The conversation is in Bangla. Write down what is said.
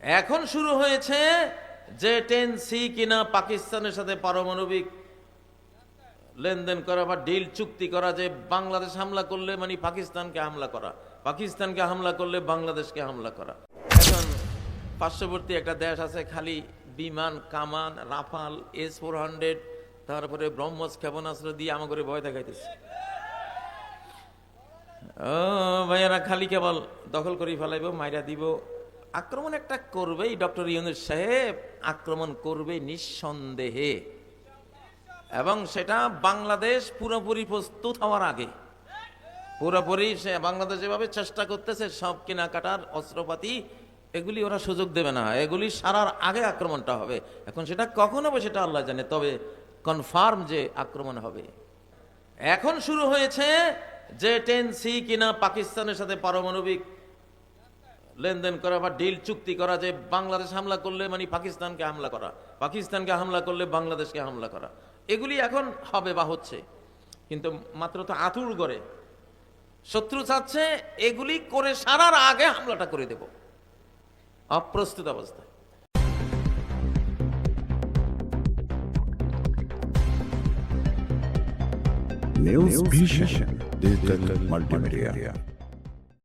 এখন শুরু হয়েছে যে 10C কিনা পাকিস্তানের সাথে পারমাণবিক লেনদেন করা বা ডিল চুক্তি করা, যে বাংলাদেশ হামলা করলে মানে পাকিস্তানকে হামলা করা, পাকিস্তানকে হামলা করলে বাংলাদেশকে হামলা করা। এখন পার্শ্ববর্তী একটা দেশ আছে, খালি বিমান, কামান, রাফাল, S-400, তারপরে ব্রহ্মস ক্ষেপণাস্ত্র দিয়ে আমাকে ভয় দেখাইতেছে। ও ভাইয়ারা, খালি কেবল দখল করে ফেলাইব, মাইরা দিব। আক্রমণ একটা করবেই, ডক্টর ইউনূস সাহেব আক্রমণ করবে নিঃসন্দেহে, এবং সেটা বাংলাদেশ পুরোপুরি প্রস্তুত হওয়ার আগে। পুরোপুরি সে বাংলাদেশ যেভাবে চেষ্টা করতেছে সব কেনাকাটার অস্ত্রপাতি, এগুলি ওরা সুযোগ দেবে না, এগুলি সারার আগে আক্রমণটা হবে। এখন সেটা কখন হবে সেটা আল্লাহ জানে, তবে কনফার্ম যে আক্রমণ হবে। এখন শুরু হয়েছে যে 10C কিনা পাকিস্তানের সাথে পারমাণবিক লেনদেন করা বা ডিল চুক্তি করা, যে বাংলাদেশ হামলা করলে মানে পাকিস্তানকে হামলা করা, পাকিস্তানকে হামলা করলে বাংলাদেশকে হামলা করা, এগুলি এখন হবে বা হচ্ছে। কিন্তু মাত্র তো আতুর করে শত্রু চাচ্ছে এগুলি করে সারার আগে হামলাটা করে দেব, অপ্রস্তুত অবস্থায়। News Vision, Digital Multimedia.